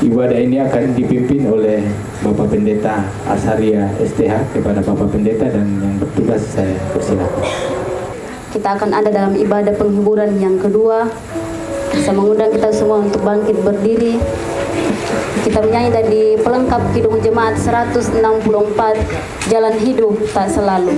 Ibadah ini akan dipimpin oleh Bapak Pendeta Asaria STH. Kepada Bapak Pendeta dan yang bertugas saya persilakan. Kita akan ada dalam ibadah penghiburan yang kedua. Saya mengundang kita semua untuk bangkit berdiri. Kita menyanyi dari pelengkap Kidung Jemaat 164, Jalan Hidup Tak Selalu.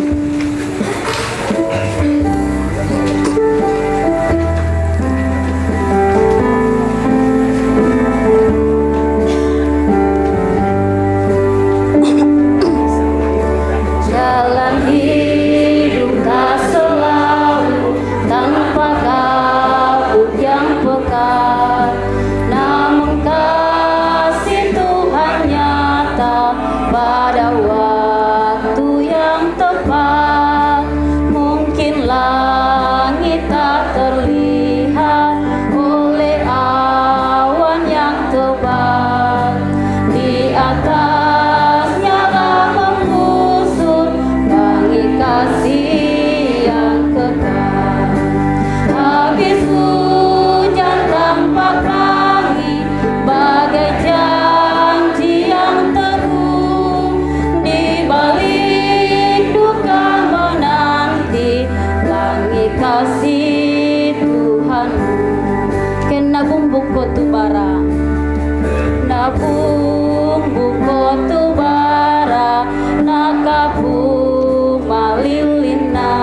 Jalan hidup tak selalu tanpa kabut yang pekat, namun kasih Tuhan nyata pada waktu yang tepat. Mungkin langit tak terlihat oleh awan yang tebal, di atasnya lah mengusut wangi kasih yang kekal. Habis hujan tanpa pelangi, bagai janji yang teguh, di balik duka menanti langit kasih Tuhanmu. Kena bumbu kotu bara, nabung bukotu bara, nakapu malilina,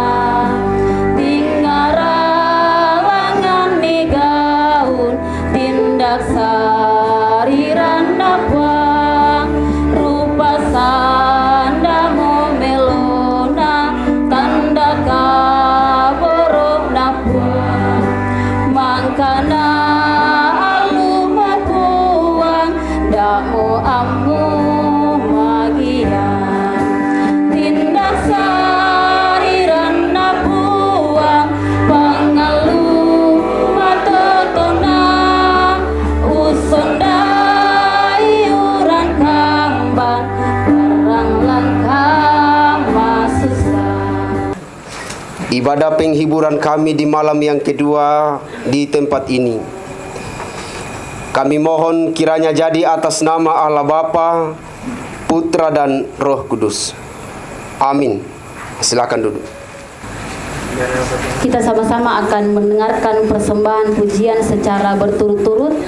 tingaralangan ni gaun, tindak sariran napuang, rupa sandamu melona, tanda kaborok napuang, mangkana alu mapuang, damu amu magian, tindak sariran napuang, pangalu matotona, usondai uran kambang, perang langkah masusah. Ibadah penghiburan kami di malam yang kedua di tempat ini, kami mohon kiranya jadi atas nama Allah Bapa, Putra dan Roh Kudus. Amin. Silakan duduk. Kita sama-sama akan mendengarkan persembahan pujian secara berturut-turut.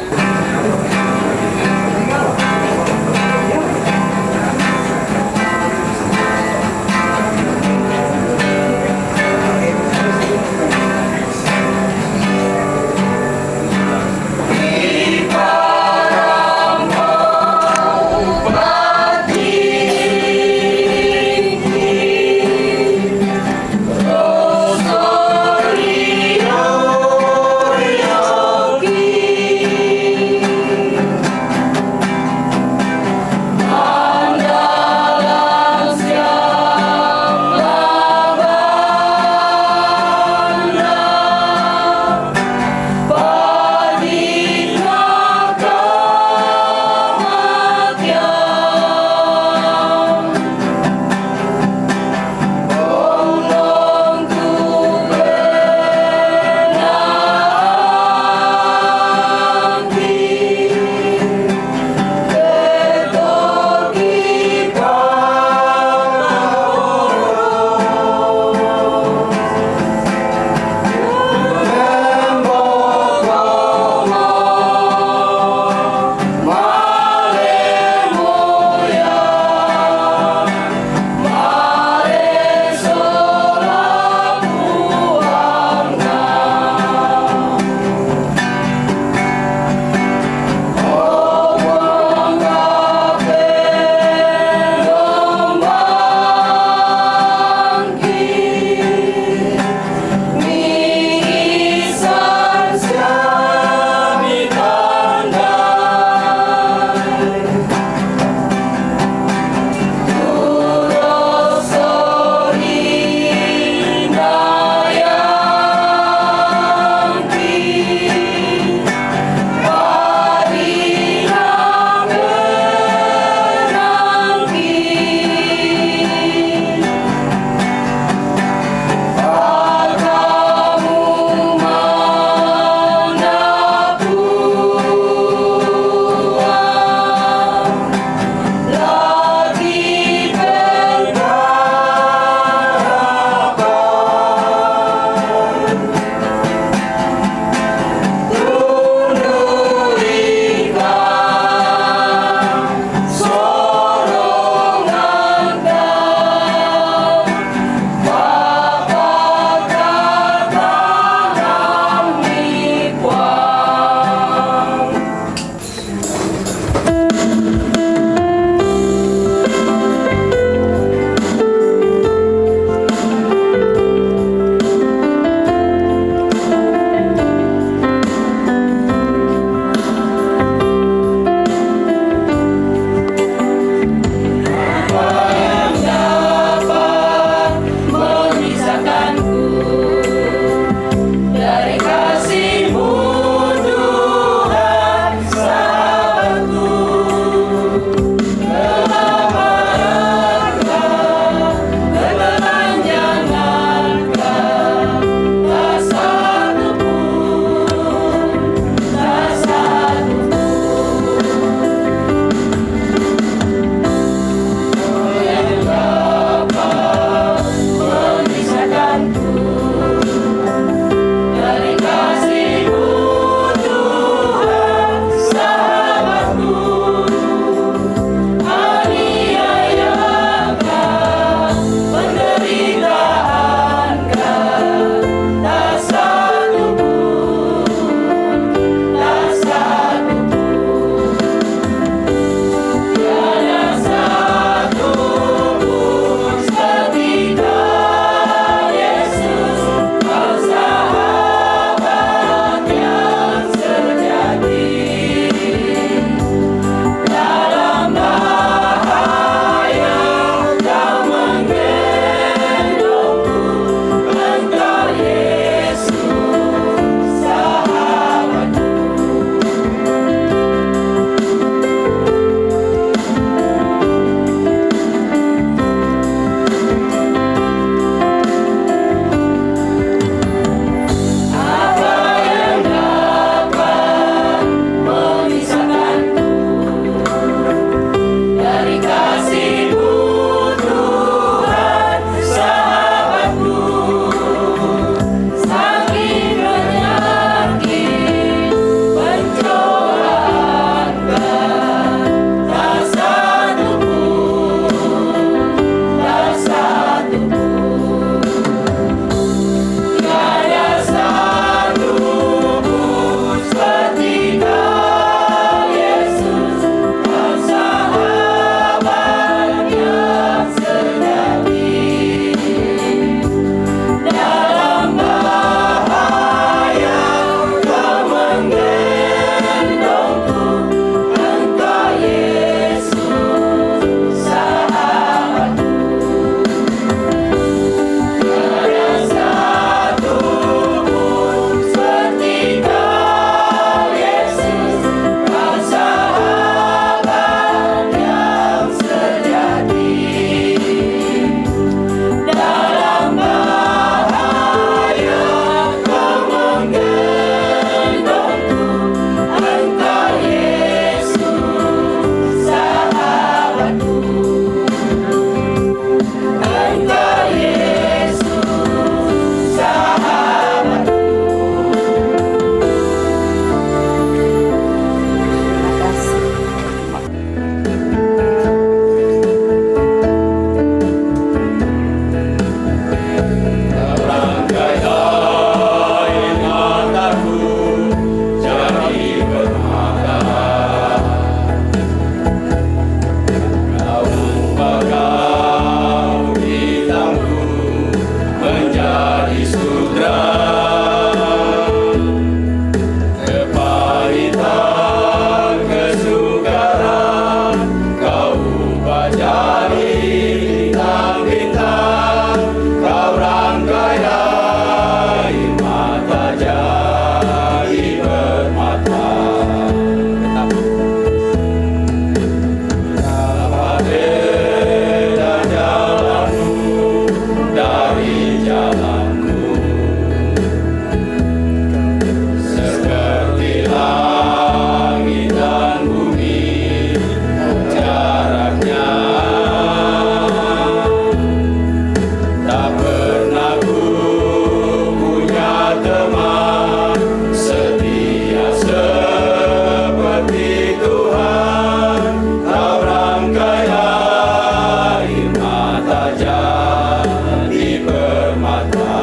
teman setia seperti Tuhan. Kau rangkai air mata jadi permata.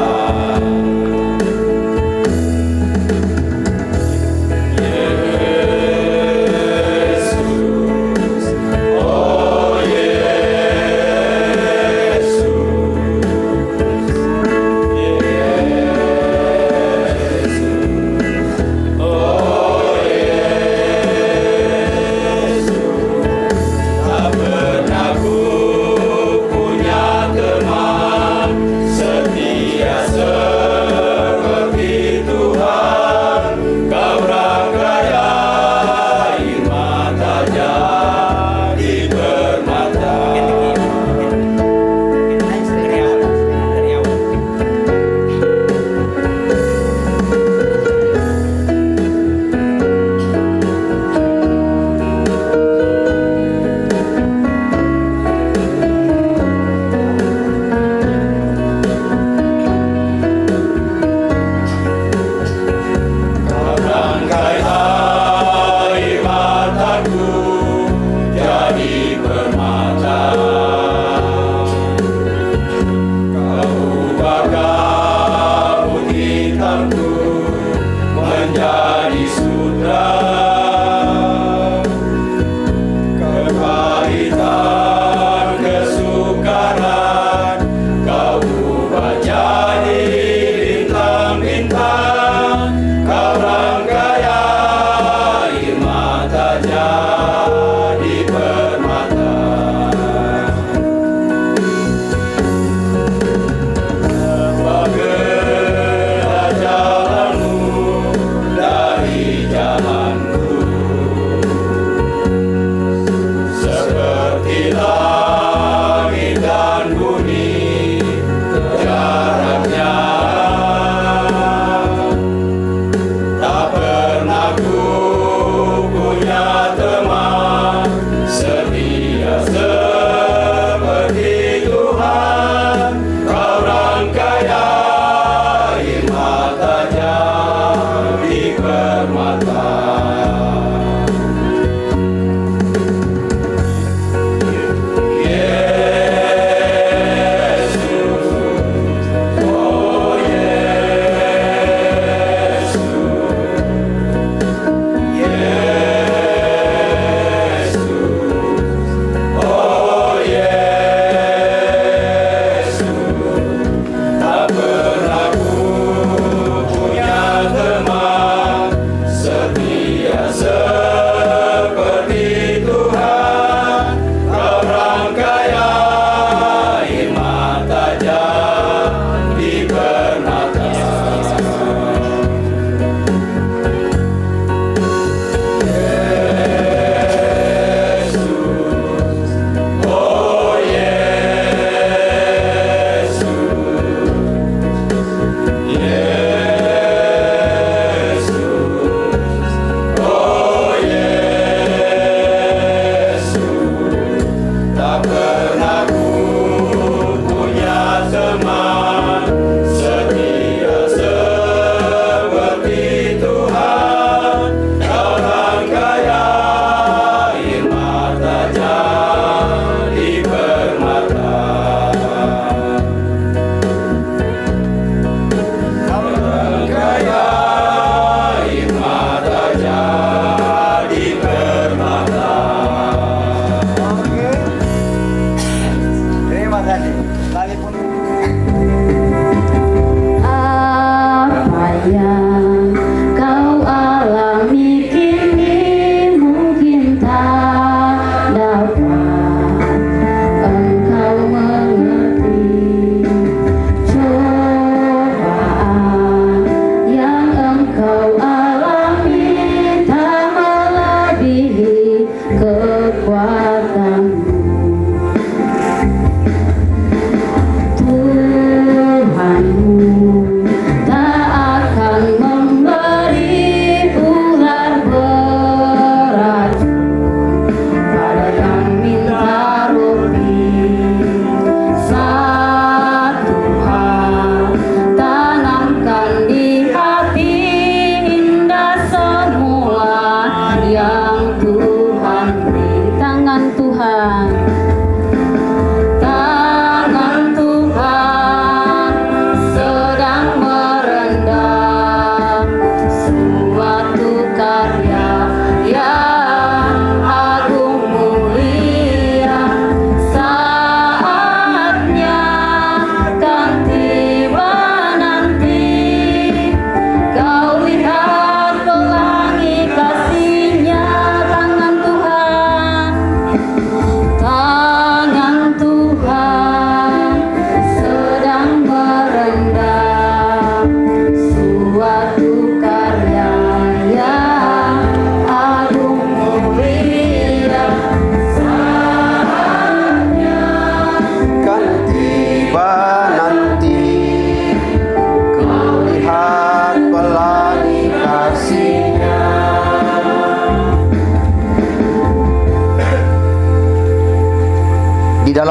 Yesus, oh Yesus, oh Yesus, tak pernah ku punya teman setia seperti Tuhan. Kau rangkai air mata jadi permata. Rangkai air mataku jadi permata. Kau ubah kabut hitamku menjadi sutra. Kepahitan, kesukaran kau ubah jadi bintang-bintang. Kau rangkai air mata jadi permata. Bagaimana jalanmu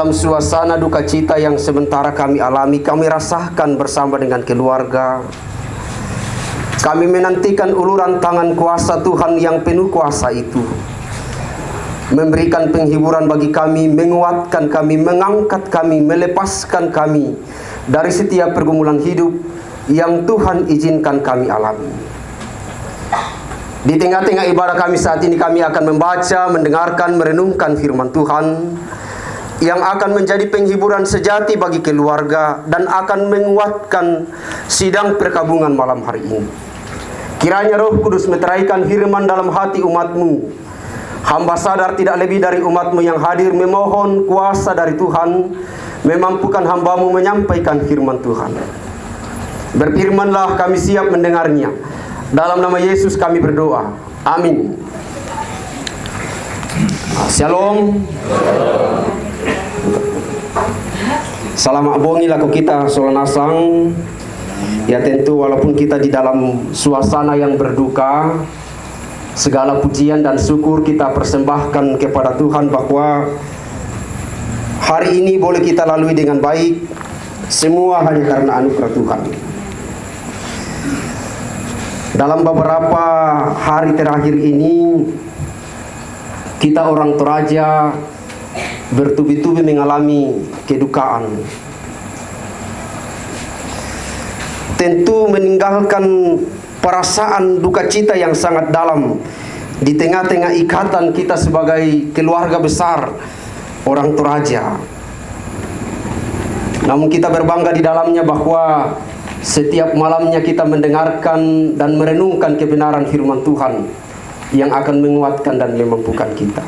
dalam suasana duka cita yang sementara kami alami, kami rasakan bersama dengan keluarga. Kami menantikan uluran tangan kuasa Tuhan yang penuh kuasa itu, memberikan penghiburan bagi kami, menguatkan kami, mengangkat kami, melepaskan kami dari setiap pergumulan hidup yang Tuhan izinkan kami alami. Di tengah-tengah ibadah kami saat ini, kami akan membaca, mendengarkan, merenungkan firman Tuhan yang akan menjadi penghiburan sejati bagi keluarga dan akan menguatkan sidang perkabungan malam hari ini. Kiranya Roh Kudus meteraikan firman dalam hati umat-Mu. Hamba sadar tidak lebih dari umat-Mu yang hadir, memohon kuasa dari Tuhan, memampukan hamba-Mu menyampaikan firman Tuhan. Berfirmanlah, kami siap mendengarnya. Dalam nama Yesus kami berdoa. Amin. Shalom. Salam abongi laku kita solanasang. Ya tentu walaupun kita di dalam suasana yang berduka, segala pujian dan syukur kita persembahkan kepada Tuhan bahwa hari ini boleh kita lalui dengan baik. Semua hanya karena anugerah Tuhan. Dalam beberapa hari terakhir ini, kita orang Toraja bertubi-tubi mengalami kedukaan. Tentu meninggalkan perasaan duka cita yang sangat dalam di tengah-tengah ikatan kita sebagai keluarga besar orang Toraja. Namun kita berbangga di dalamnya bahwa setiap malamnya kita mendengarkan dan merenungkan kebenaran firman Tuhan yang akan menguatkan dan memampukan kita.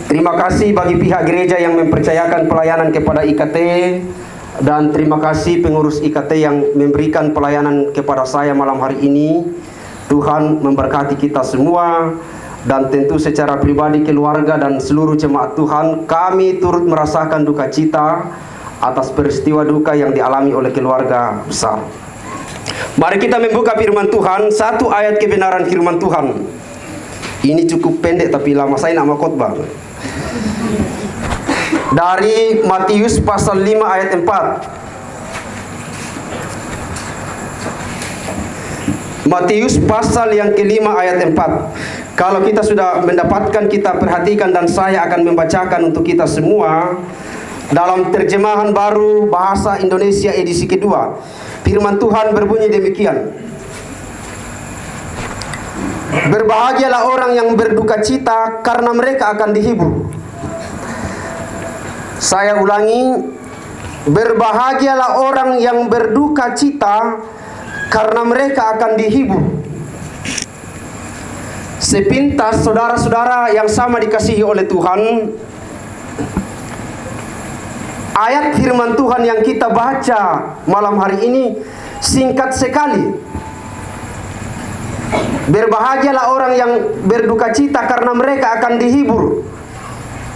Terima kasih bagi pihak gereja yang mempercayakan pelayanan kepada IKT, dan terima kasih pengurus IKT yang memberikan pelayanan kepada saya malam hari ini. Tuhan memberkati kita semua, dan tentu secara pribadi keluarga dan seluruh jemaat Tuhan, kami turut merasakan duka cita atas peristiwa duka yang dialami oleh keluarga besar. Mari kita membuka firman Tuhan, satu ayat kebenaran firman Tuhan. Ini cukup pendek tapi lama, saya nak mau khotbah. Dari Matius pasal 5 ayat 4. Matius pasal yang kelima ayat 4. Kalau kita sudah mendapatkan, kita perhatikan dan saya akan membacakan untuk kita semua dalam terjemahan baru bahasa Indonesia edisi kedua. Firman Tuhan berbunyi demikian. Berbahagialah orang yang berduka cita, karena mereka akan dihibur. Saya ulangi, berbahagialah orang yang berduka cita, karena mereka akan dihibur. Sepintas saudara-saudara yang sama dikasihi oleh Tuhan, ayat firman Tuhan yang kita baca malam hari ini singkat sekali. Berbahagialah orang yang berduka cita, karena mereka akan dihibur.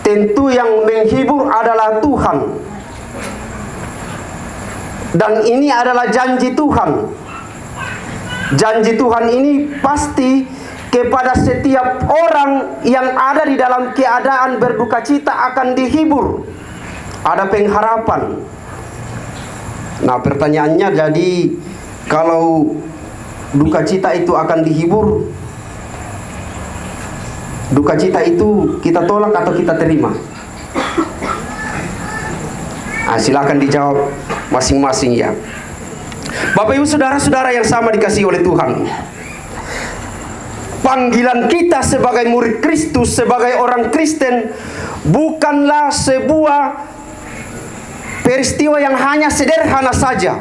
Tentu yang menghibur adalah Tuhan. Dan ini adalah janji Tuhan. Janji Tuhan ini pasti kepada setiap orang yang ada di dalam keadaan berduka cita akan dihibur. Ada pengharapan. Nah, pertanyaannya jadi, kalau duka cita itu akan dihibur, duka cita itu kita tolak atau kita terima? Nah, silakan dijawab masing-masing ya. Bapak Ibu saudara-saudara yang sama dikasihi oleh Tuhan, panggilan kita sebagai murid Kristus, sebagai orang Kristen, bukanlah sebuah peristiwa yang hanya sederhana saja.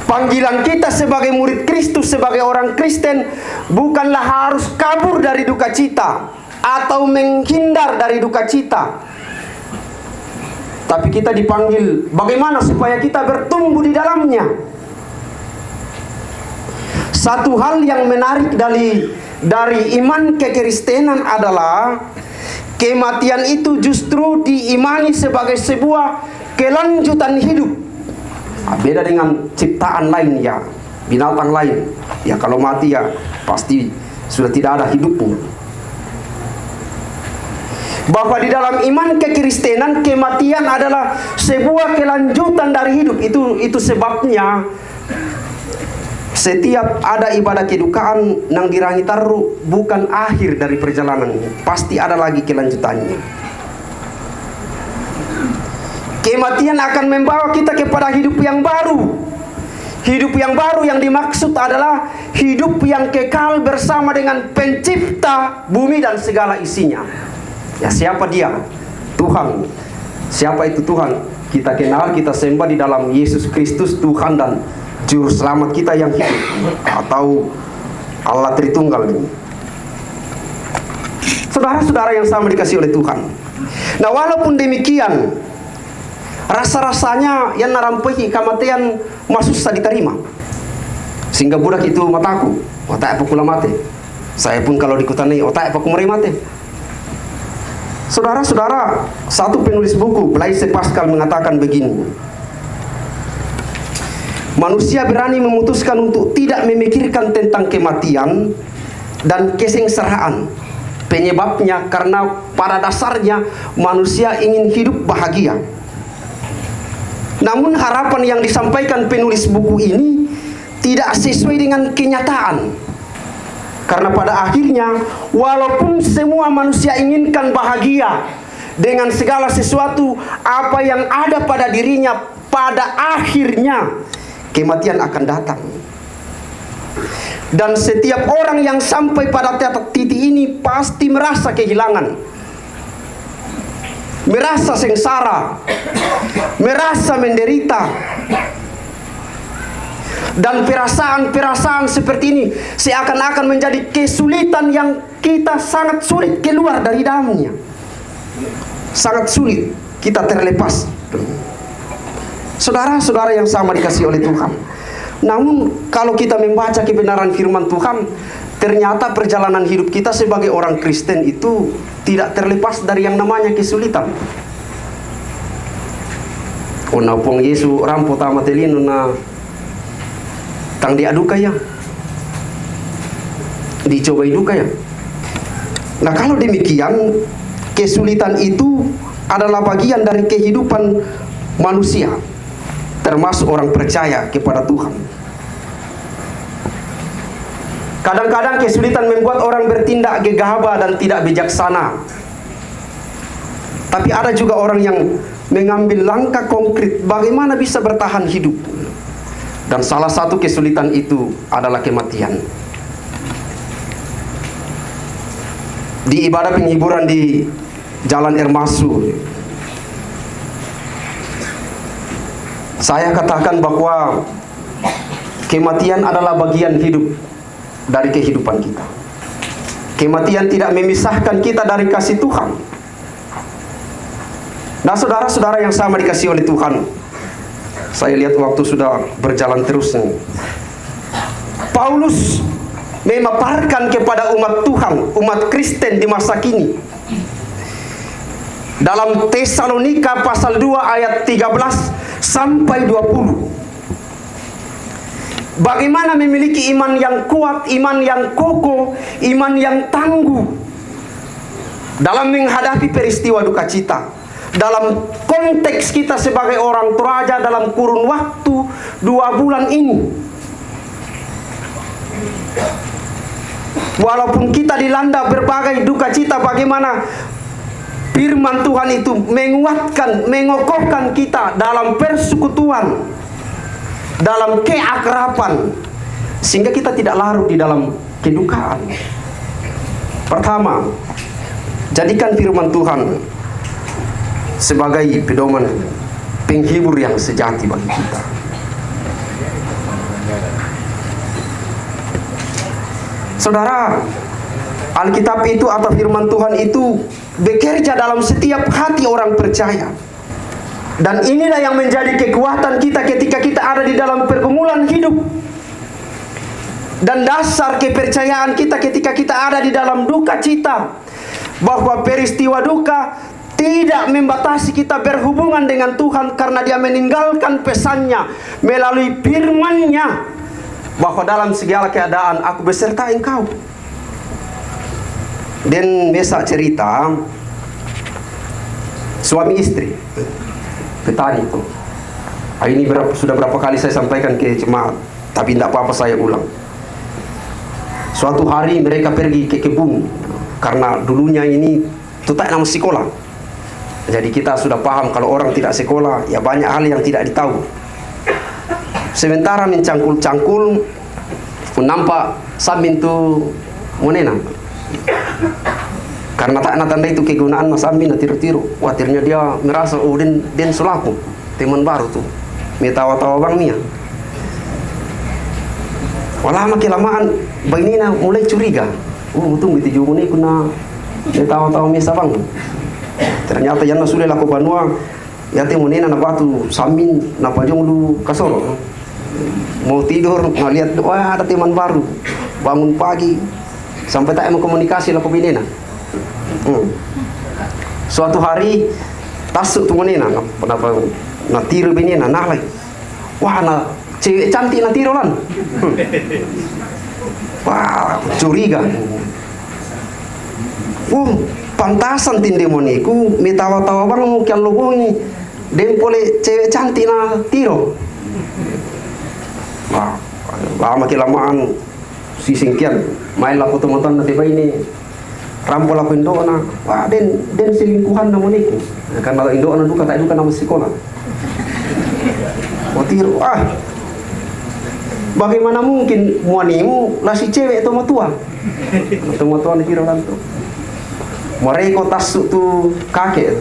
Panggilan kita sebagai murid Kristus, sebagai orang Kristen, bukanlah harus kabur dari duka cita atau menghindar dari duka cita. Tapi kita dipanggil bagaimana supaya kita bertumbuh di dalamnya. Satu hal yang menarik dari iman kekristenan adalah kematian itu justru diimani sebagai sebuah kelanjutan hidup. Beda dengan ciptaan lain ya, binatang lain. Ya kalau mati ya pasti sudah tidak ada hidupmu. bahwa di dalam iman kekristenan kematian adalah sebuah kelanjutan dari hidup. Itu sebabnya setiap ada ibadah kedukaan nang dirangi taruh bukan akhir dari perjalanan ini, pasti ada lagi kelanjutannya. Kematian akan membawa kita kepada hidup yang baru. Hidup yang baru yang dimaksud adalah hidup yang kekal bersama dengan pencipta bumi dan segala isinya. Ya, siapa dia? Tuhan. Siapa itu Tuhan? Kita kenal, kita sembah di dalam Yesus Kristus, Tuhan dan Juru Selamat kita yang hidup, atau Allah Tritunggal ini. Saudara-saudara yang sama dikasih oleh Tuhan. Nah, walaupun demikian, rasa-rasanya yang narampehi kematian masih susah diterima. Sehingga budak itu mataku, otak apa kula mati. Saya pun kalau dikutani otak apa kumari mati. Saudara-saudara, satu penulis buku Blaise Pascal mengatakan begini: manusia berani memutuskan untuk tidak memikirkan tentang kematian dan kesengsaraan. Penyebabnya karena pada dasarnya manusia ingin hidup bahagia. Namun harapan yang disampaikan penulis buku ini tidak sesuai dengan kenyataan. Karena pada akhirnya, walaupun semua manusia inginkan bahagia dengan segala sesuatu apa yang ada pada dirinya, pada akhirnya kematian akan datang. Dan setiap orang yang sampai pada titik ini pasti merasa kehilangan, merasa sengsara, merasa menderita. Dan perasaan-perasaan seperti ini seakan-akan menjadi kesulitan yang kita sangat sulit keluar dari dalamnya. Sangat sulit kita terlepas. Saudara-saudara yang sama dikasih oleh Tuhan. Namun kalau kita membaca kebenaran firman Tuhan, ternyata perjalanan hidup kita sebagai orang Kristen itu tidak terlepas dari yang namanya kesulitan. Ona pong Yesu rampo tama telino na tang diaduka ya, dicobai duka ya. Nah, kalau demikian, kesulitan itu adalah bagian dari kehidupan manusia, termasuk orang percaya kepada Tuhan. Kadang-kadang kesulitan membuat orang bertindak gegabah dan tidak bijaksana. Tapi ada juga orang yang mengambil langkah konkret bagaimana bisa bertahan hidup. Dan salah satu kesulitan itu adalah kematian. Di ibadah penghiburan di Jalan Ermasu, saya katakan bahwa kematian adalah bagian hidup dari kehidupan kita. Kematian tidak memisahkan kita dari kasih Tuhan. Nah, saudara-saudara yang sama dikasih oleh Tuhan, saya lihat waktu sudah berjalan terus. Paulus memaparkan kepada umat Tuhan, umat Kristen di masa kini, dalam Tesalonika pasal 2 ayat 13 sampai 20. Bagaimana memiliki iman yang kuat, iman yang kokoh, iman yang tangguh dalam menghadapi peristiwa duka cita. Dalam konteks kita sebagai orang Toraja dalam kurun waktu 2 bulan ini, walaupun kita dilanda berbagai duka cita, bagaimana firman Tuhan itu menguatkan, mengokohkan kita dalam persekutuan, dalam keakraban, sehingga kita tidak larut di dalam kedukaan. Pertama, jadikan firman Tuhan sebagai pedoman penghibur yang sejati bagi kita. Saudara, Alkitab itu atau firman Tuhan itu bekerja dalam setiap hati orang percaya. Dan inilah yang menjadi kekuatan kita ketika kita ada di dalam pergumulan hidup. Dan dasar kepercayaan kita ketika kita ada di dalam duka cita, bahwa peristiwa duka tidak membatasi kita berhubungan dengan Tuhan, karena Dia meninggalkan pesannya melalui firman-Nya, bahwa dalam segala keadaan aku beserta engkau. Dan Mesa cerita suami istri, petani itu. Ini sudah berapa kali saya sampaikan ke jemaat, tapi tidak apa-apa saya ulang. Suatu hari mereka pergi ke kebun, karena dulunya ini tak nama sekolah. Jadi kita sudah paham kalau orang tidak sekolah, ya banyak hal yang tidak ditahu. Sementara mencangkul-cangkul, pun nampak Samin tu menenang. Karena tak ada tanda itu kegunaan Mas Samin, tiru-tiru. Watirnya dia merasa, oh den sulaku, teman baru tuh. Metawa-tawa bang Mia. Walah makin lamaan Bainina mulai curiga. Oh betul gitu juga nih kuna metawa-tawa Mia bang. Ternyata yang sudah laku banua ya temu nena napa tu Samin napa jong du kasoro. Mau tidur ngeliat wah ada teman baru. Bangun pagi sampai tak mau komunikasi laku binena. Suatu hari tasuk tu nena kenapa na tiru binena nah lagi. Wah na cewek cantik na tiru lan. Wah curiga. Pantasan tindemoniku metawa-tawa bang mungkin logo ini dem boleh cewek cantik na tiro. Wah lama kelamaan si singkian main laku teman-teman nanti ini rampol aku indona. Wah den selingkuhan namoniku karena indona duka tak duka nama sekolah. Oh tiro bagaimana mungkin muanimu lah si cewek itu matua ni tiro lanto. Mereka tasuk tu kakek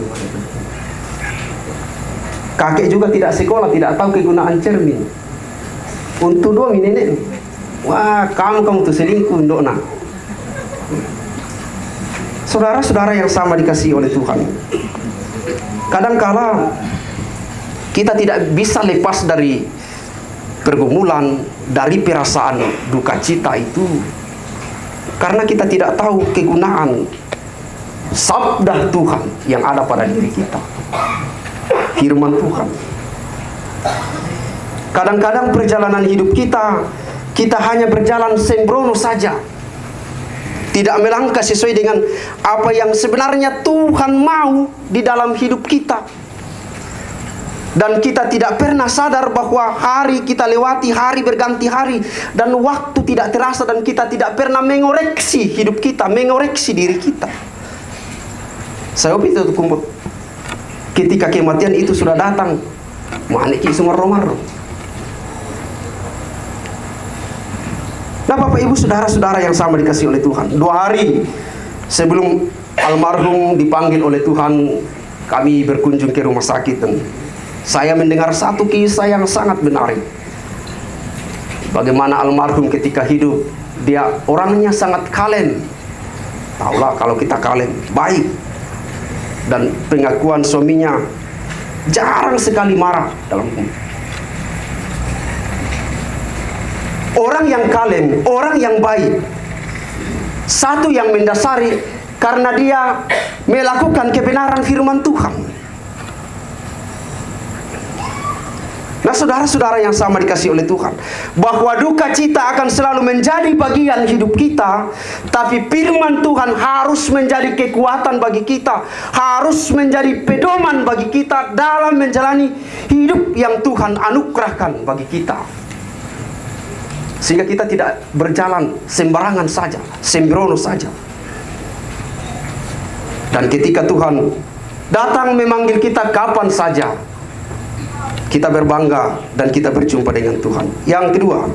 juga tidak sekolah, tidak tahu kegunaan cermin. Untuk dua nenek, wah kamu tu selingkuh ndok nak. Saudara-saudara yang sama dikasihi oleh Tuhan, kadangkala kita tidak bisa lepas dari pergumulan, dari perasaan duka cita itu, karena kita tidak tahu kegunaan sabda Tuhan yang ada pada diri kita, firman Tuhan. Kadang-kadang perjalanan hidup kita hanya berjalan sembrono saja, tidak melangkah sesuai dengan apa yang sebenarnya Tuhan mau di dalam hidup kita. Dan kita tidak pernah sadar bahwa hari kita lewati, hari berganti hari, dan waktu tidak terasa, dan kita tidak pernah mengoreksi hidup kita, mengoreksi diri kita. Saya itu kumpul. Ketika kematian itu sudah datang, maniki semua romaro. Nah Bapak Ibu saudara-saudara yang sama dikasihi oleh Tuhan, 2 hari sebelum almarhum dipanggil oleh Tuhan, kami berkunjung ke rumah sakit dan saya mendengar satu kisah yang sangat menarik. Bagaimana almarhum ketika hidup, dia orangnya sangat kalem. Tahulah kalau kita kalem, baik. Dan pengakuan suaminya jarang sekali marah dalam hidup. Orang yang kalem, orang yang baik, satu yang mendasari karena dia melakukan kebenaran firman Tuhan. Nah saudara-saudara yang sama dikasihi oleh Tuhan, bahwa duka cita akan selalu menjadi bagian hidup kita, tapi firman Tuhan harus menjadi kekuatan bagi kita, harus menjadi pedoman bagi kita dalam menjalani hidup yang Tuhan anugerahkan bagi kita, sehingga kita tidak berjalan sembarangan saja, sembrono saja. Dan ketika Tuhan datang memanggil kita kapan saja, kita berbangga dan kita berjumpa dengan Tuhan. Yang kedua,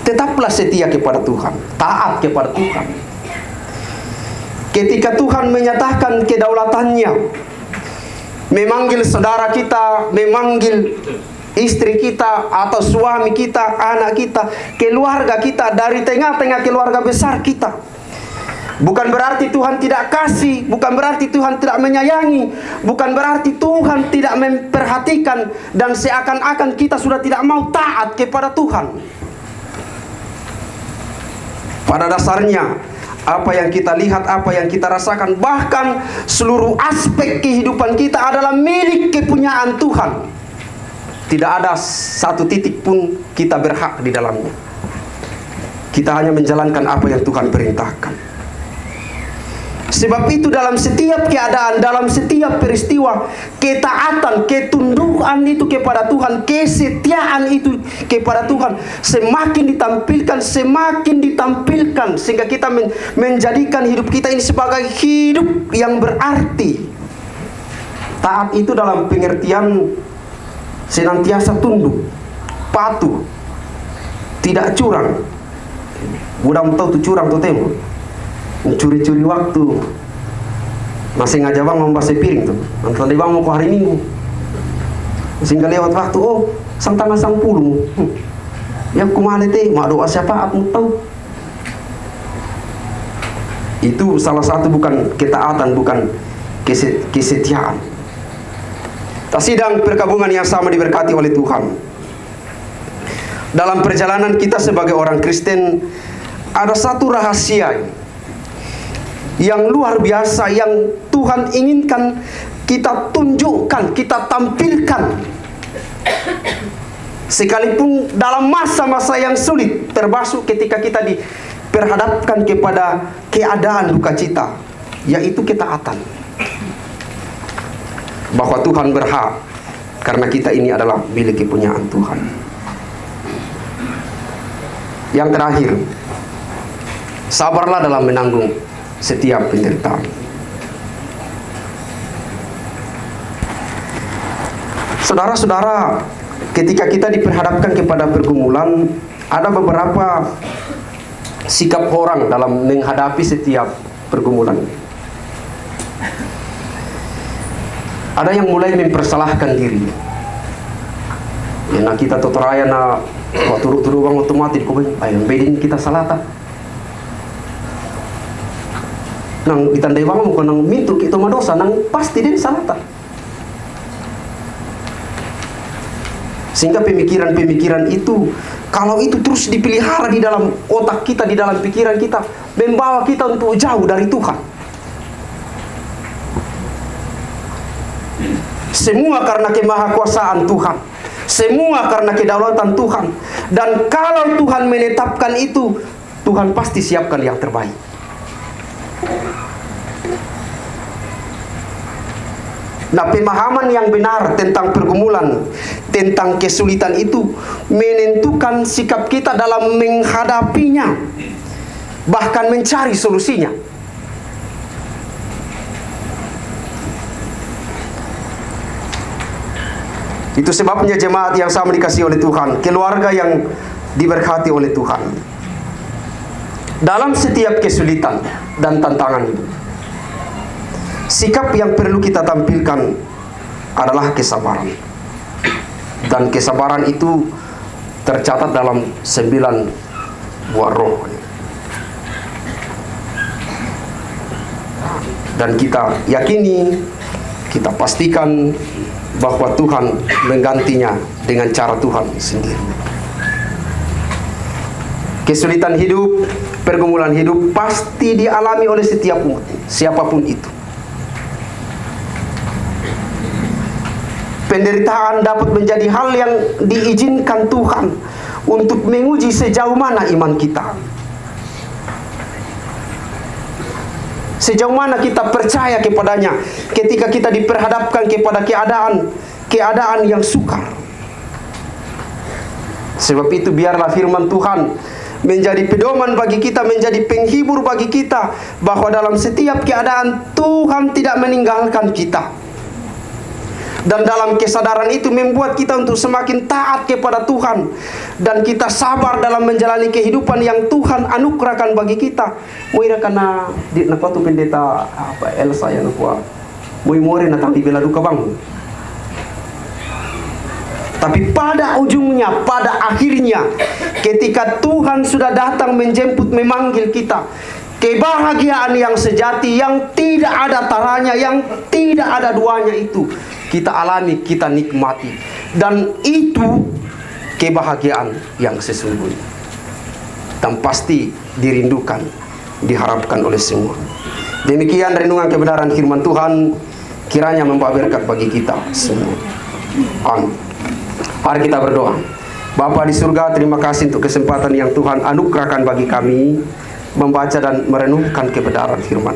tetaplah setia kepada Tuhan, taat kepada Tuhan. Ketika Tuhan menyatakan kedaulatannya, memanggil saudara kita, memanggil istri kita atau suami kita, anak kita, keluarga kita dari tengah-tengah keluarga besar kita. Bukan berarti Tuhan tidak kasih, bukan berarti Tuhan tidak menyayangi, bukan berarti Tuhan tidak memperhatikan dan seakan-akan kita sudah tidak mau taat kepada Tuhan. Pada dasarnya, apa yang kita lihat, apa yang kita rasakan, bahkan seluruh aspek kehidupan kita adalah milik kepunyaan Tuhan. Tidak ada satu titik pun kita berhak di dalamnya. Kita hanya menjalankan apa yang Tuhan perintahkan. Sebab itu dalam setiap keadaan, dalam setiap peristiwa, ketaatan, ketundukan itu kepada Tuhan, kesetiaan itu kepada Tuhan semakin ditampilkan sehingga kita menjadikan hidup kita ini sebagai hidup yang berarti. Taat itu dalam pengertian senantiasa tunduk, patuh, tidak curang. Budak tahu tu curang tu temu. Mencuri-curi waktu. Masih ngajak bang membasuh piring tuh. Nanti bang mau ke hari Minggu. Sehingga lewat waktu, oh, sang tanggal sang puluh. Ya kumale teh, mak doa siapa aku tahu. Itu salah satu bukan ketaatan, bukan kesetiaan. Sidang perkabungan yang sama diberkati oleh Tuhan. Dalam perjalanan kita sebagai orang Kristen, ada satu rahasia yang luar biasa yang Tuhan inginkan kita tunjukkan, kita tampilkan. Sekalipun dalam masa-masa yang sulit, termasuk ketika kita diperhadapkan kepada keadaan duka cita, yaitu ketaatan. Bahwa Tuhan berhak, karena kita ini adalah milik kepunyaan Tuhan. Yang terakhir, sabarlah dalam menanggung setiap penderitaan. Saudara-saudara, ketika kita diperhadapkan kepada pergumulan, ada beberapa sikap orang dalam menghadapi setiap pergumulan. Ada yang mulai mempersalahkan diri. Ya, nah kita totoraya na turut-turut bang otomatis kau ayam bedin kita salah tak. Nang ditandai bang mau nang mintu kita madosa nang pasti dia salah tak. Sehingga pemikiran-pemikiran itu, kalau itu terus dipelihara di dalam otak kita, di dalam pikiran kita, membawa kita untuk jauh dari Tuhan. Semua karena kemahakuasaan Tuhan, semua karena kedaulatan Tuhan. Dan kalau Tuhan menetapkan itu, Tuhan pasti siapkan yang terbaik. Nah, pemahaman yang benar tentang pergumulan, tentang kesulitan itu menentukan sikap kita dalam menghadapinya, bahkan mencari solusinya. Itu sebabnya jemaat yang sama dikasihi oleh Tuhan, keluarga yang diberkati oleh Tuhan, dalam setiap kesulitan dan tantangan itu, sikap yang perlu kita tampilkan adalah kesabaran. Dan kesabaran itu tercatat dalam 9 buah roh. Dan kita yakini, kita pastikan bahwa Tuhan menggantinya dengan cara Tuhan sendiri. Kesulitan hidup, pergumulan hidup pasti dialami oleh setiap umat, siapapun itu. Penderitaan dapat menjadi hal yang diizinkan Tuhan untuk menguji sejauh mana iman kita. Sejauh mana kita percaya kepadanya ketika kita diperhadapkan kepada keadaan yang sukar. Sebab itu biarlah firman Tuhan menjadi pedoman bagi kita, menjadi penghibur bagi kita, bahwa dalam setiap keadaan Tuhan tidak meninggalkan kita. Dan dalam kesadaran itu membuat kita untuk semakin taat kepada Tuhan, dan kita sabar dalam menjalani kehidupan yang Tuhan anugerahkan bagi kita. Moira karena di tu pendeta apa Elsa yang kuat, moi na tapi bela duka bang. Tapi pada ujungnya, pada akhirnya, ketika Tuhan sudah datang menjemput, memanggil kita, kebahagiaan yang sejati, yang tidak ada taranya, yang tidak ada duanya itu kita alami, kita nikmati. Dan itu kebahagiaan yang sesungguhnya, dan pasti dirindukan, diharapkan oleh semua. Demikian renungan kebenaran firman Tuhan, kiranya membawa berkat bagi kita semua. Amin. Mari kita berdoa. Bapa di surga, terima kasih untuk kesempatan yang Tuhan anugerahkan bagi kami membaca dan merenungkan kebenaran firman.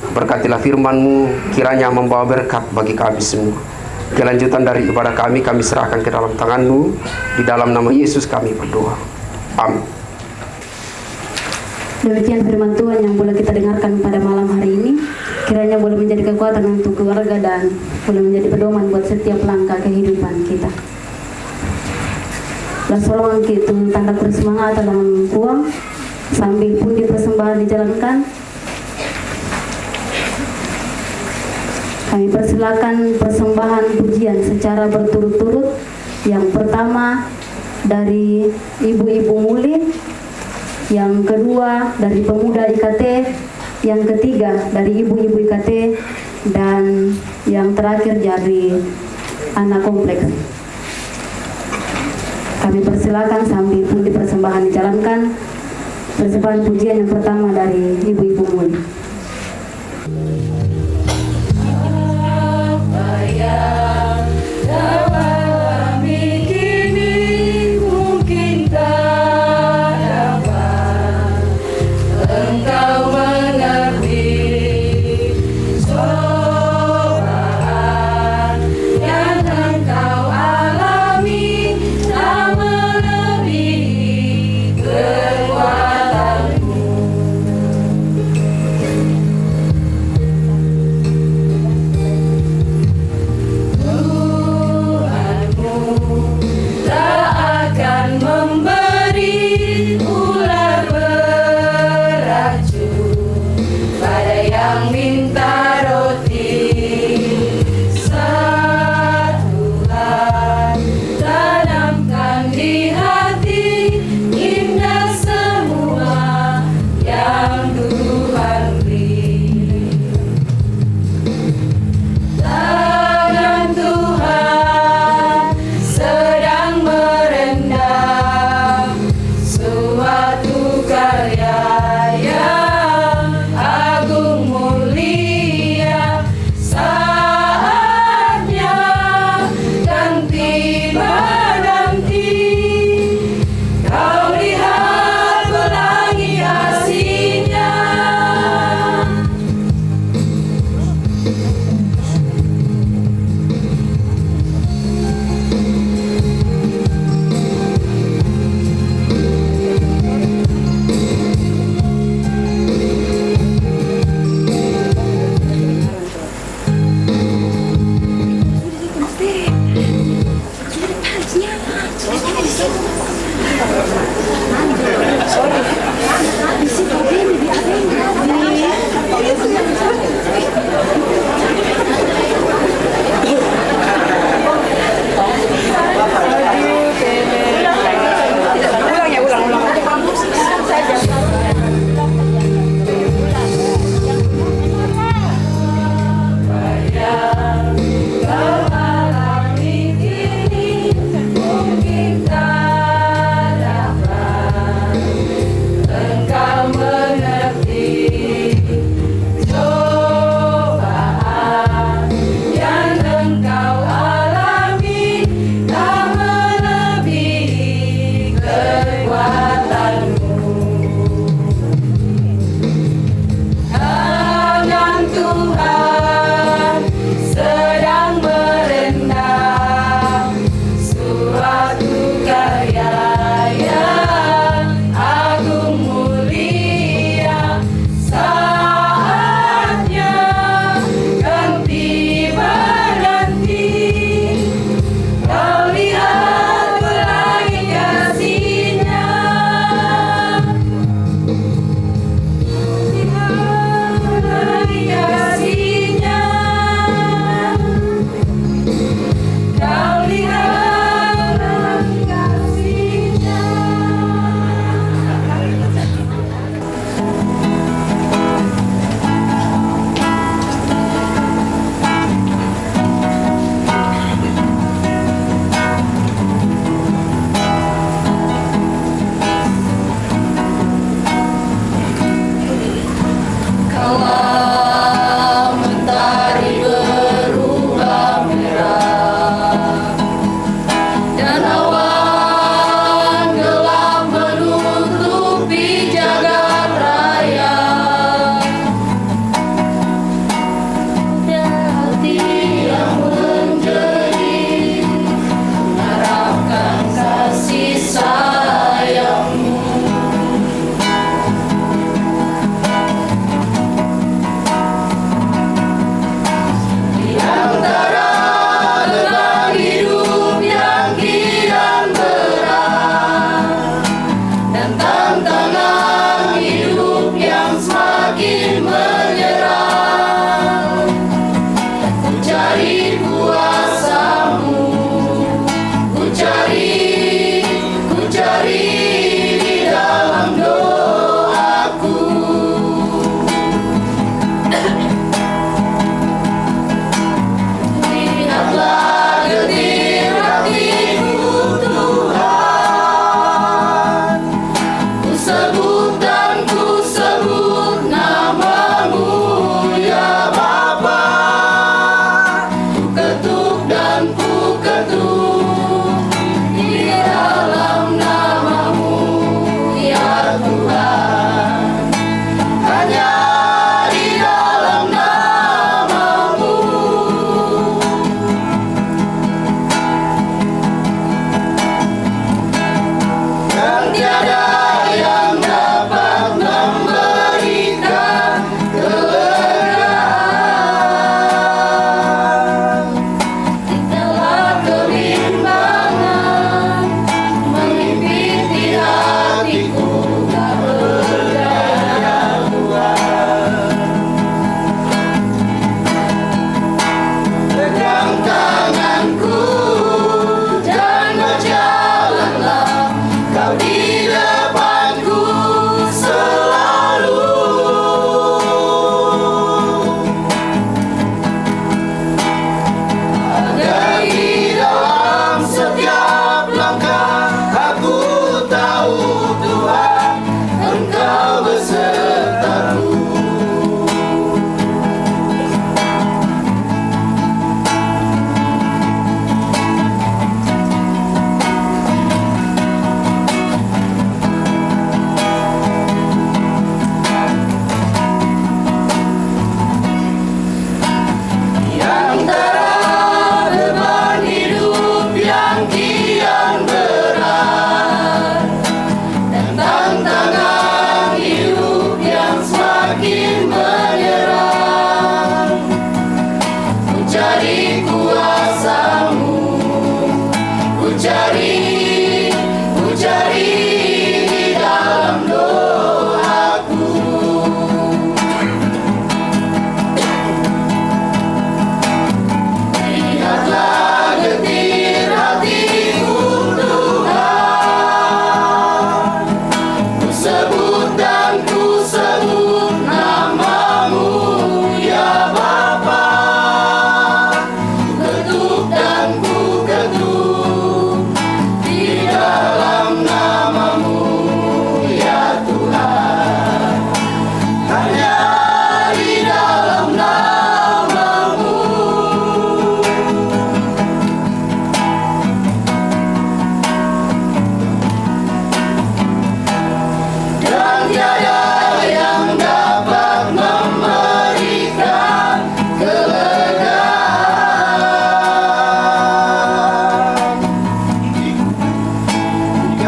Berkatilah firman-Mu, kiranya membawa berkat bagi kami semua. Kelanjutan dari ibadah kami serahkan ke dalam tangan-Mu. Di dalam nama Yesus kami berdoa. Amin. Demikian firman Tuhan yang boleh kita dengarkan pada malam hari ini. Kiranya boleh menjadi kekuatan untuk keluarga dan boleh menjadi pedoman buat setiap langkah kehidupan kita. Langsung itu tanda persemangatan dalam uang sambil pundi persembahan dijalankan. Kami persilakan persembahan pujian secara berturut-turut. Yang pertama dari Ibu-Ibu Muli, yang kedua dari pemuda IKT, yang ketiga dari Ibu-Ibu IKT, dan yang terakhir dari anak kompleks. Kami persilakan sambil pundi persembahan dijalankan. Persembahan pujian yang pertama dari Ibu-Ibu Muli.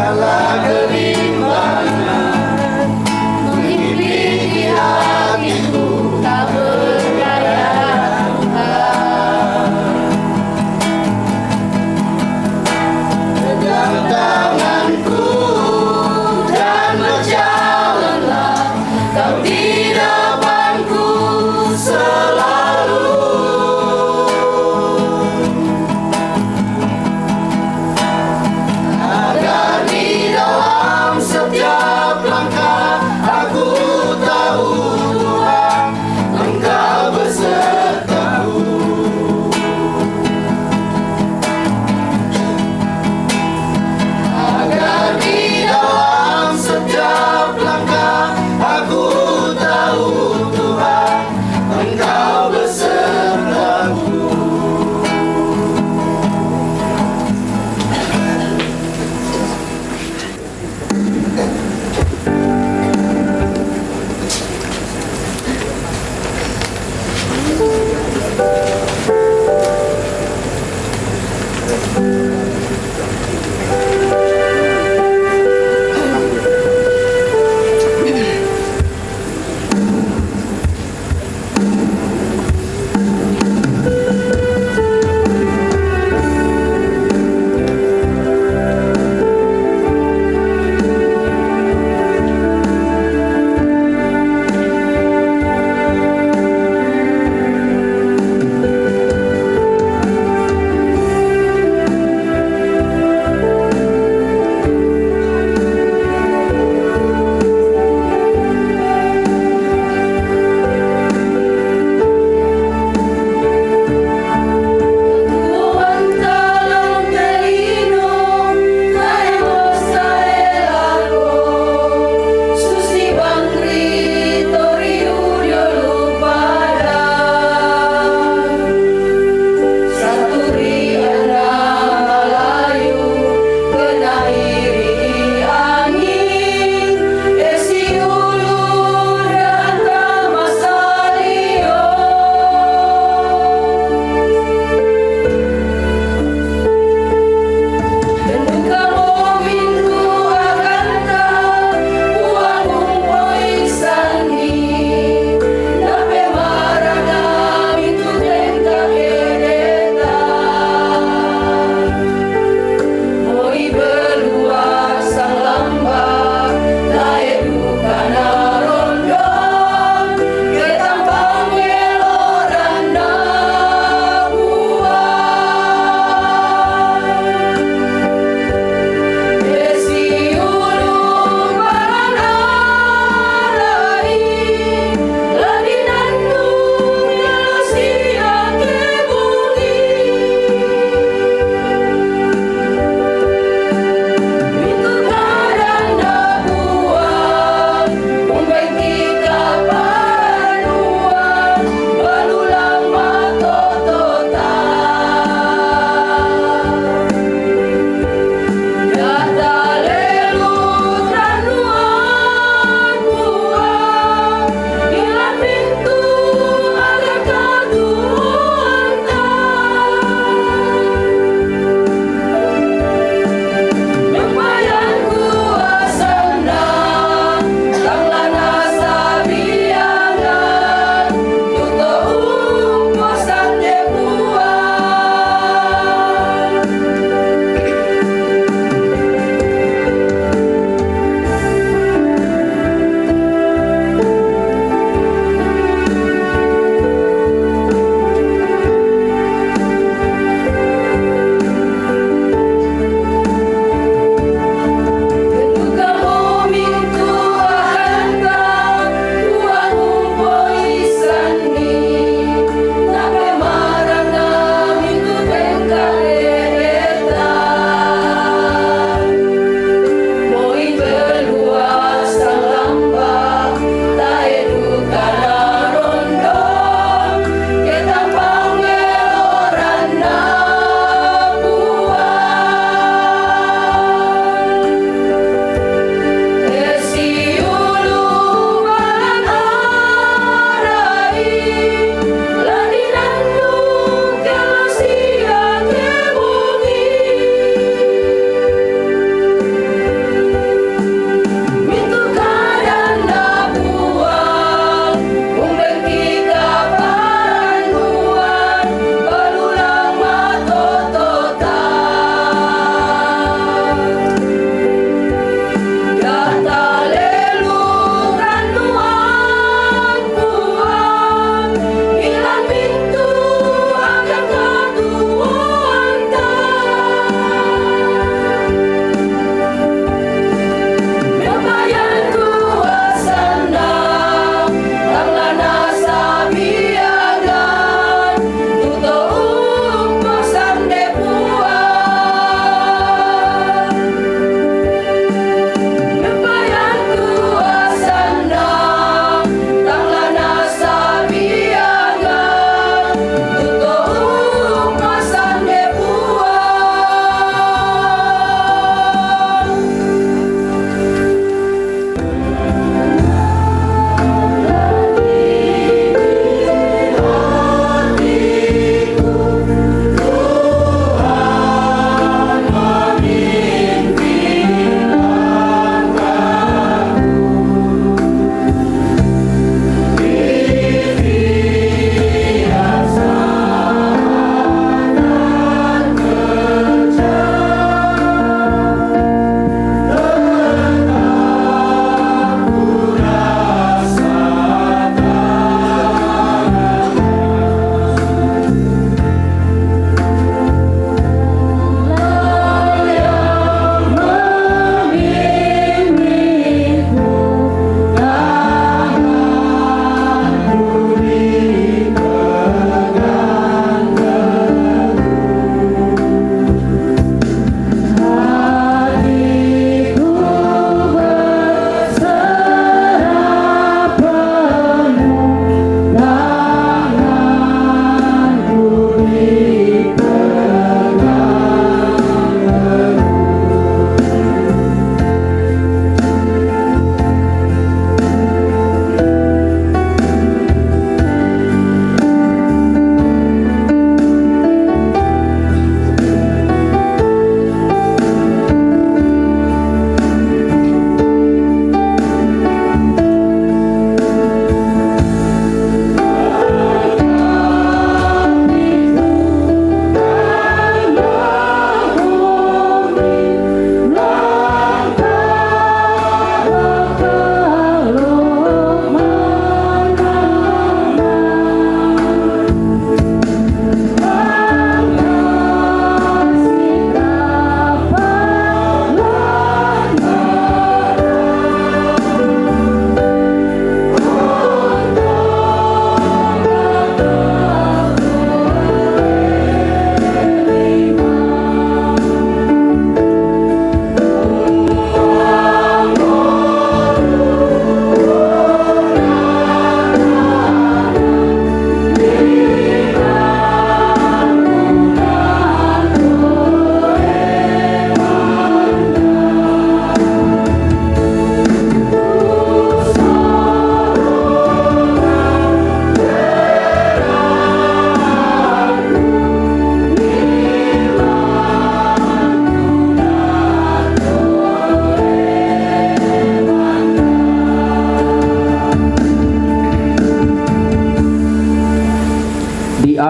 segala kerimbangan, mimpi di hatiku tak berdaya Tuhan. Pegang tanganku dan berjalanlah kau di depanku selalu. Agar di dalam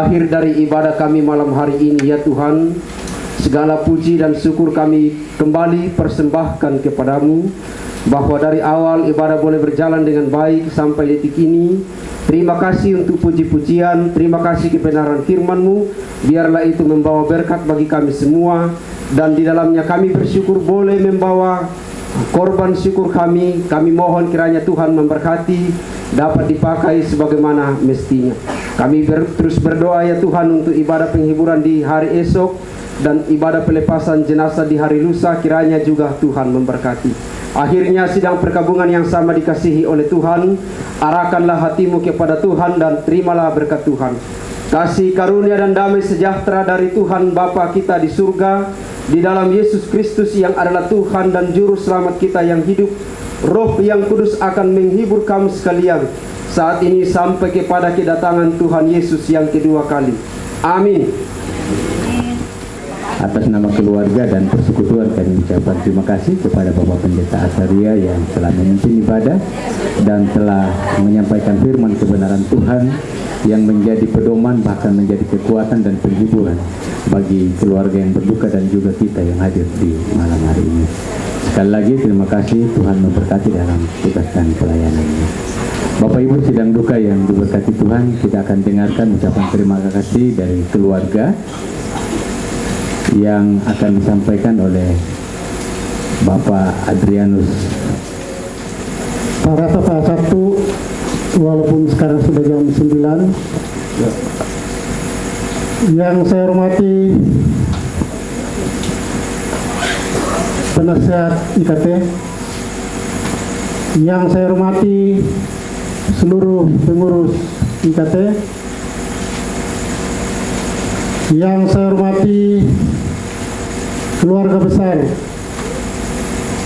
akhir dari ibadah kami malam hari ini ya Tuhan, segala puji dan syukur kami kembali persembahkan kepadamu, bahwa dari awal ibadah boleh berjalan dengan baik sampai detik ini. Terima kasih untuk puji-pujian, terima kasih kebenaran firman-Mu, biarlah itu membawa berkat bagi kami semua, dan di dalamnya kami bersyukur boleh membawa korban syukur kami mohon kiranya Tuhan memberkati, dapat dipakai sebagaimana mestinya. Kami terus berdoa ya Tuhan untuk ibadah penghiburan di hari esok, dan ibadah pelepasan jenazah di hari lusa, kiranya juga Tuhan memberkati. Akhirnya sidang perkabungan yang sama dikasihi oleh Tuhan, arahkanlah hatimu kepada Tuhan dan terimalah berkat Tuhan. Kasih karunia dan damai sejahtera dari Tuhan Bapa kita di surga, di dalam Yesus Kristus yang adalah Tuhan dan Juru Selamat kita yang hidup, Roh yang Kudus akan menghibur kamu sekalian saat ini sampai kepada kedatangan Tuhan Yesus yang kedua kali. Amin. Atas nama keluarga dan persekutuan kami ucapkan terima kasih kepada Bapak Pendeta Asaria yang telah memimpin ibadah dan telah menyampaikan firman kebenaran Tuhan yang menjadi pedoman, bahkan menjadi kekuatan dan penghiburan bagi keluarga yang berduka dan juga kita yang hadir di malam hari ini. Sekali lagi terima kasih, Tuhan memberkati dalam tugas dan pelayanannya. Bapak Ibu sidang duka yang diberkati Tuhan, kita akan dengarkan ucapan terima kasih dari keluarga yang akan disampaikan oleh Bapak Adrianus. Para Bapak satu, walaupun sekarang sudah jam 9, yang saya hormati penasihat IKT, yang saya hormati seluruh pengurus IKT, yang saya hormati keluarga besar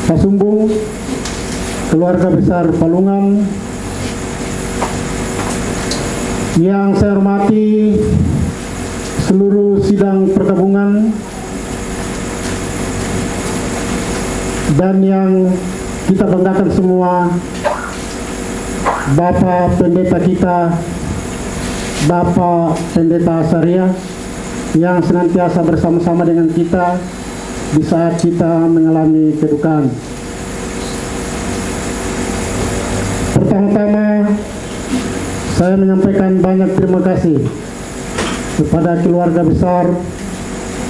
Pasumbung, keluarga besar Palungan, yang saya hormati seluruh sidang perkabungan, dan yang kita banggakan semua, Bapak Pendeta kita, Bapak Pendeta Asaria, yang senantiasa bersama-sama dengan kita di saat kita mengalami kedukaan. Pertama-tama, saya menyampaikan banyak terima kasih kepada keluarga besar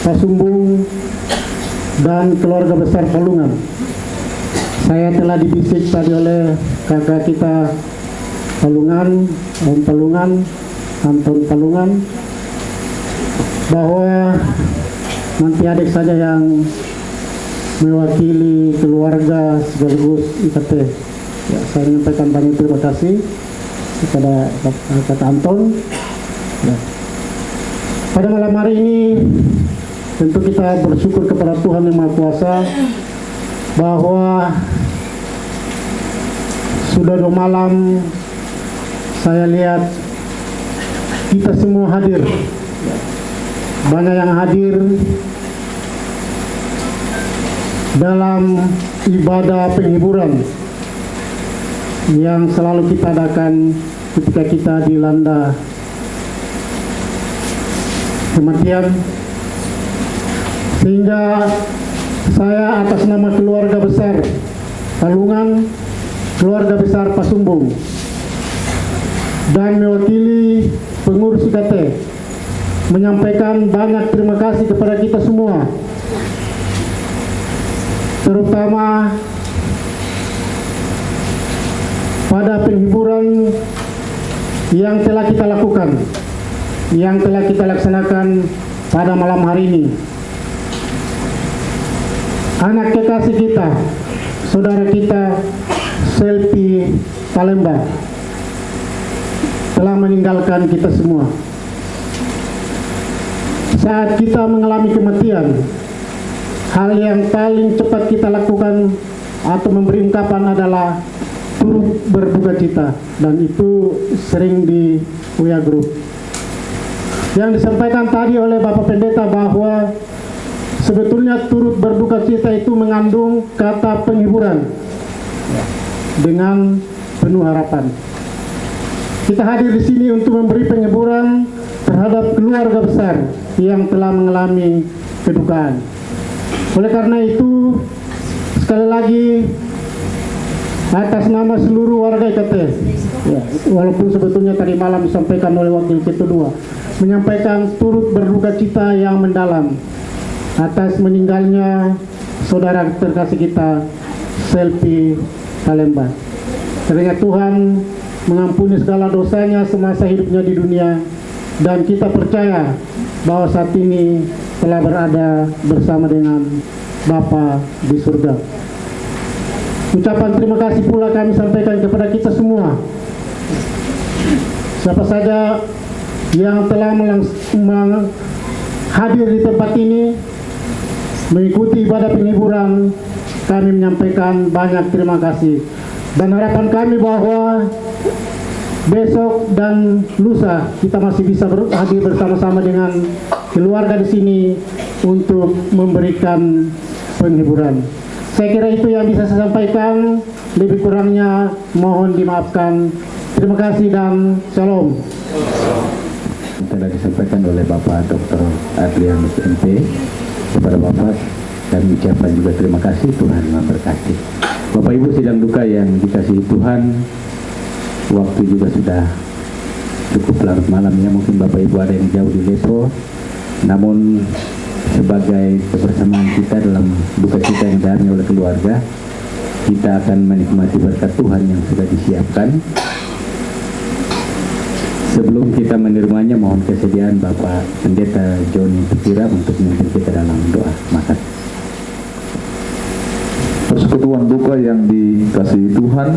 Pasumbung dan keluarga besar Palungan. Saya telah dibisik tadi oleh kakak kita Palungan, Om Palungan, Anton Palungan, bahwa nanti adik saja yang mewakili keluarga sekaligus IKT. Ya, saya menyampaikan banyak terima kasih kepada Kak Anton. Ya. Pada malam hari ini tentu kita bersyukur kepada Tuhan Yang Maha Kuasa bahwa sudah 2 malam saya lihat kita semua hadir. Banyak yang hadir dalam ibadah penghiburan yang selalu kita adakan ketika kita dilanda kematian. Sehingga saya atas nama keluarga besar Palungan, keluarga besar Pasumbung, dan mewakili pengurus IKT menyampaikan banyak terima kasih kepada kita semua, terutama pada penghiburan yang telah kita lakukan, yang telah kita laksanakan pada malam hari ini. Anak kekasih kita, saudara kita Selvi Talemba telah meninggalkan kita semua. Saat kita mengalami kematian, hal yang paling cepat kita lakukan atau memberi ungkapan adalah turut berduka cita, dan itu sering di WA Group. Yang disampaikan tadi oleh Bapak Pendeta bahwa sebetulnya turut berduka cita itu mengandung kata penghiburan dengan penuh harapan. Kita hadir di sini untuk memberi penghiburan terhadap keluarga besar yang telah mengalami kedukaan. Oleh karena itu, sekali lagi atas nama seluruh warga IKT, ya, walaupun sebetulnya tadi malam disampaikan oleh Wakil Ketua, menyampaikan turut berduka cita yang mendalam atas meninggalnya saudara terkasih kita, Selvi Salemba. Kiranya Tuhan mengampuni segala dosanya semasa hidupnya di dunia, dan kita percaya bahwa saat ini telah berada bersama dengan Bapa di surga. Ucapan terima kasih pula kami sampaikan kepada kita semua, siapa saja yang telah hadir di tempat ini mengikuti ibadah penghiburan. Kami menyampaikan banyak terima kasih, dan harapan kami bahwa besok dan lusa kita masih bisa hadir bersama-sama dengan keluarga di sini untuk memberikan penghiburan. Saya kira itu yang bisa saya sampaikan, lebih kurangnya mohon dimaafkan. Terima kasih dan shalom. Telah disampaikan oleh Bapak Dr. Adrianus MP. Kepada Bapak kami ucapkan juga terima kasih, Tuhan memberkati. Bapak Ibu sidang duka yang dikasihi Tuhan, waktu juga sudah cukup larut malam ya, mungkin Bapak Ibu ada yang jauh di Leso, namun sebagai kebersamaan kita dalam duka cita yang dialami oleh keluarga, kita akan menikmati berkat Tuhan yang sudah disiapkan. Sebelum kita menerimanya, mohon kesediaan Bapak Pendeta Joni Pikira untuk memimpin kita dalam doa. Maka persekutuan duka yang dikasihi Tuhan,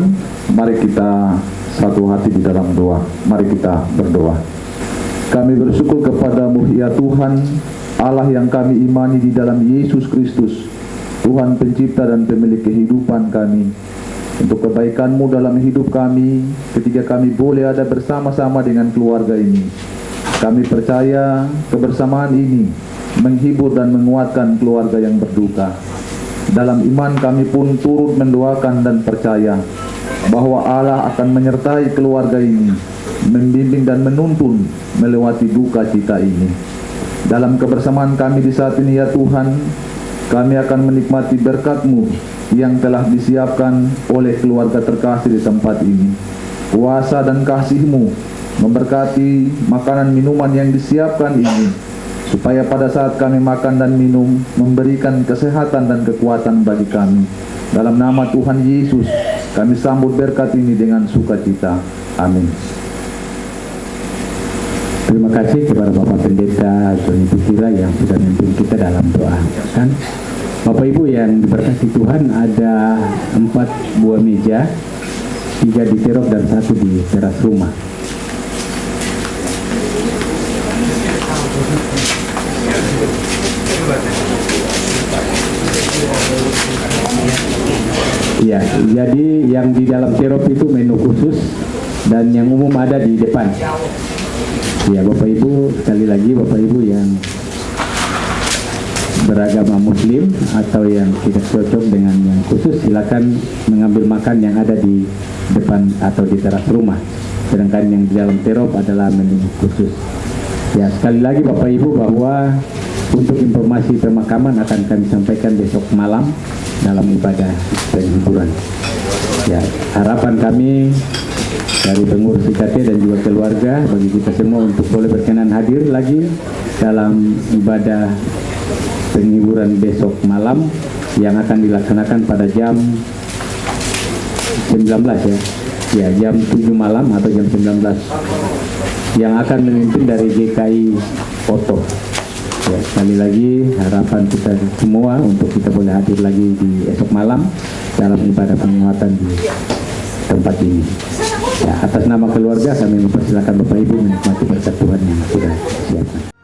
mari kita satu hati di dalam doa. Mari kita berdoa. Kami bersyukur kepadamu ya Tuhan, Allah yang kami imani di dalam Yesus Kristus, Tuhan pencipta dan pemilik kehidupan kami. Untuk kebaikan-Mu dalam hidup kami, ketika kami boleh ada bersama-sama dengan keluarga ini, kami percaya kebersamaan ini menghibur dan menguatkan keluarga yang berduka. Dalam iman kami pun turut mendoakan dan percaya bahwa Allah akan menyertai keluarga ini, membimbing dan menuntun melewati duka cita ini. Dalam kebersamaan kami di saat ini ya Tuhan, kami akan menikmati berkat-Mu yang telah disiapkan oleh keluarga terkasih di tempat ini. Kuasa dan kasih-Mu memberkati makanan minuman yang disiapkan ini, supaya pada saat kami makan dan minum memberikan kesehatan dan kekuatan bagi kami. Dalam nama Tuhan Yesus, kami sambut berkat ini dengan sukacita. Amin. terima kasih kepada Bapak Pendeta Joni Pikira yang sudah memimpin kita dalam doa. Kan Bapak Ibu yang diberkati Tuhan, ada 4 buah meja, 3 di terop dan 1 di teras rumah. Ya, jadi yang di dalam terop itu menu khusus dan yang umum ada di depan. Ya, Bapak Ibu, sekali lagi Bapak Ibu yang beragama Muslim atau yang tidak cocok dengan yang khusus, silakan mengambil makan yang ada di depan atau di teras rumah. Sedangkan yang di dalam terop adalah menu khusus. Ya, sekali lagi Bapak Ibu bahwa untuk informasi pemakaman akan kami sampaikan besok malam dalam ibadah penghiburan. Ya, harapan kami dari pengurus IKT dan juga keluarga bagi kita semua untuk boleh berkenan hadir lagi dalam ibadah penghiburan besok malam yang akan dilaksanakan pada jam 19 ya. Ya, jam 7 malam atau jam 19 yang akan memimpin dari GKI Oto. Ya, sekali lagi harapan kita semua untuk kita boleh hadir lagi di esok malam dalam ibadah penguatan di tempat ini. Ya, atas nama keluarga kami mempersilakan Bapak Ibu menikmati berkat Tuhan yang sudah disiapkan.